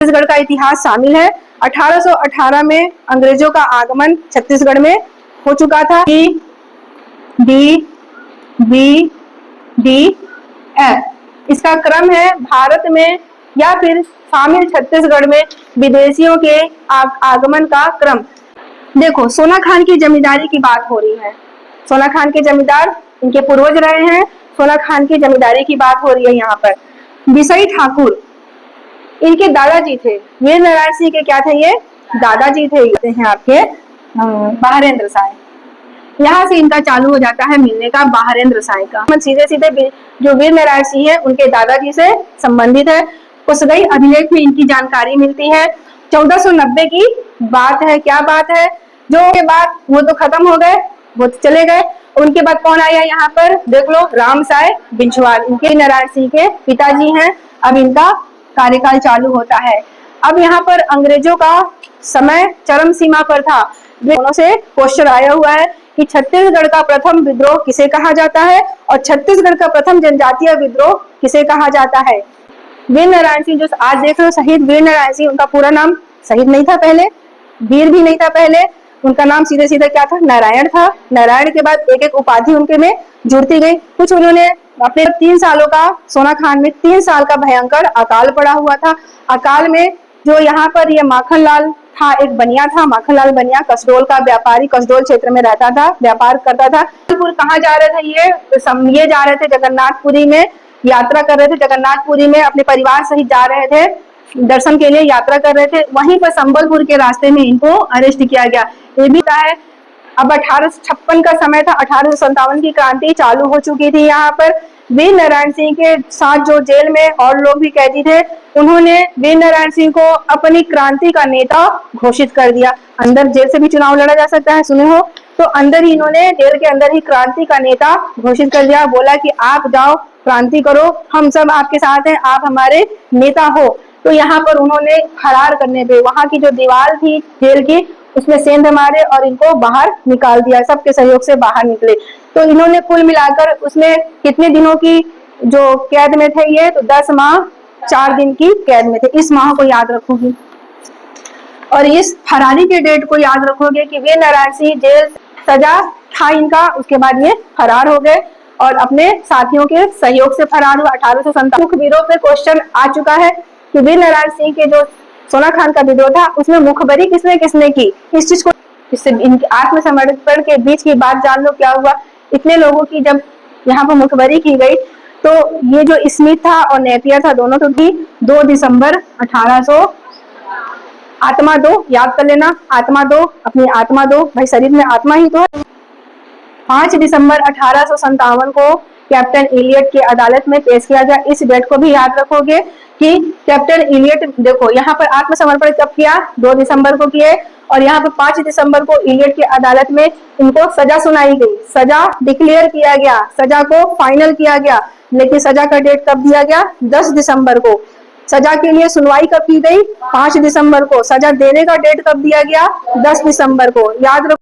छत्तीसगढ़ का इतिहास शामिल है। 1818 में अंग्रेजों का आगमन छत्तीसगढ़ में हो चुका था। डी बी डी एफ इसका क्रम है भारत में या फिर शामिल छत्तीसगढ़ में विदेशियों के आगमन का क्रम। देखो, सोना खान की जमींदारी की बात हो रही है। सोना खान के जमींदार इनके पूर्वज रहे हैं। सोना खान की जमींदारी की बात हो रही है यहाँ पर। बिसई ठाकुर इनके दादाजी थे। वीर नारायण सिंह के क्या थे? ये दादाजी थे। हैं आपके बहारेंद्र साय। यहाँ से इनका चालू हो जाता है मिलने का बहारेंद्र साय का। सीधे सीधे जो वीर नारायण सिंह है उनके दादाजी से संबंधित है। पुस्तकीय अभिलेख में इनकी जानकारी मिलती है। 1490 की बात है। क्या बात है? जो के बाद वो तो खत्म हो गए, वो तो चले गए। उनके बाद कौन आया यहाँ पर? देख लो, राम साय बिंछवाल इनके नारायण सिंह के पिताजी हैं। अब इनका कार्यकाल चालू होता है। अब यहाँ पर अंग्रेजों का समय चरम सीमा पर था। दोनों से क्वेश्चन आया हुआ है कि छत्तीसगढ़ का प्रथम विद्रोह किसे कहा जाता है और छत्तीसगढ़ का प्रथम जनजातीय विद्रोह किसे कहा जाता है। वीर नारायण सिंह जो आज देख रहे हो, शहीद वीर नारायण सिंह, उनका पूरा नाम शहीद नहीं था पहले, वीर भी नहीं था पहले। उनका नाम सीधे सीधे क्या था? नारायण था। नारायण के बाद एक एक उपाधि उनके में जुड़ती गई। कुछ उन्होंने अपने 3 सालों का, सोना खान में 3 साल का भयंकर अकाल पड़ा हुआ था। अकाल में जो यहाँ पर ये माखनलाल था, एक बनिया था, माखनलाल बनिया, कसडोल का व्यापारी, कसडोल क्षेत्र में रहता था, व्यापार करता था। कहाँ जा रहे थे ये जा रहे थे जगन्नाथपुरी में, यात्रा कर रहे थे। जगन्नाथपुरी में अपने परिवार सहित जा रहे थे, दर्शन के लिए यात्रा कर रहे थे। वहीं पर संबलपुर के रास्ते में इनको अरेस्ट किया गया। ये भी है। अब 1856 का समय था। 1857 की क्रांति चालू हो चुकी थी। यहाँ पर वीर नारायण सिंह के साथ जो जेल में और लोग भी कैदी थे, उन्होंने वीर नारायण सिंह को अपनी क्रांति का नेता घोषित कर दिया। अंदर जेल से भी चुनाव लड़ा जा सकता है, सुने हो तो। अंदर ही इन्होंने जेल के अंदर ही क्रांति का नेता घोषित कर दिया। बोला कि आप जाओ, क्रांति करो, हम सब आपके साथ हैं, आप हमारे नेता हो। तो यहाँ पर उन्होंने फरार करने पे वहां की जो दीवार थी जेल की, उसमें सेंध मारे और इनको बाहर निकाल दिया। सबके सहयोग से बाहर निकले। तो इन्होंने कुल मिलाकर उसमें कितने दिनों की जो कैद में थे ये? तो 10 माह 4 दिन की कैद में थे। इस माह को याद रखोगे और इस फरारी के डेट को याद रखोगे कि वीर नारायण सिंह जेल सजा था इनका, उसके बाद ये फरार हो गए और अपने साथियों के सहयोग से फरार हुआ। 1857 वीरों पे क्वेश्चन आ चुका है कि वीर नारायण सिंह के जो सोना खान का विद्रोह था उसमें मुखबरी किसने किसने की? इस चीज को, इससे इनके आत्मसमर्पण के बीच की बात जान लो। क्या हुआ? इतने लोगों की जब यहाँ पर मुखबरी की गई तो ये जो स्मिथ था और नेपियर था, दोनों तो थी। 2 दिसंबर 1800 आत्मा दो, याद कर लेना, आत्मा दो, अपनी आत्मा दो, भाई शरीर में आत्मा ही तो है। 5 दिसंबर 1857 को कैप्टन इलियट की अदालत में पेश किया गया। इस डेट को भी याद रखोगे कि कैप्टन इलियट, देखो यहाँ पर आत्मसमर्पण कब किया? 2 दिसंबर को किए और यहाँ पर 5 दिसंबर को इलियट की अदालत में इनको सजा सुनाई गई। सजा डिक्लेयर किया गया, सजा को फाइनल किया गया। लेकिन सजा का डेट कब दिया गया? 10 दिसंबर को। सजा के लिए सुनवाई कब की गई? 5 दिसंबर को। सजा देने का डेट कब दिया गया? 10 दिसंबर को। याद रखो।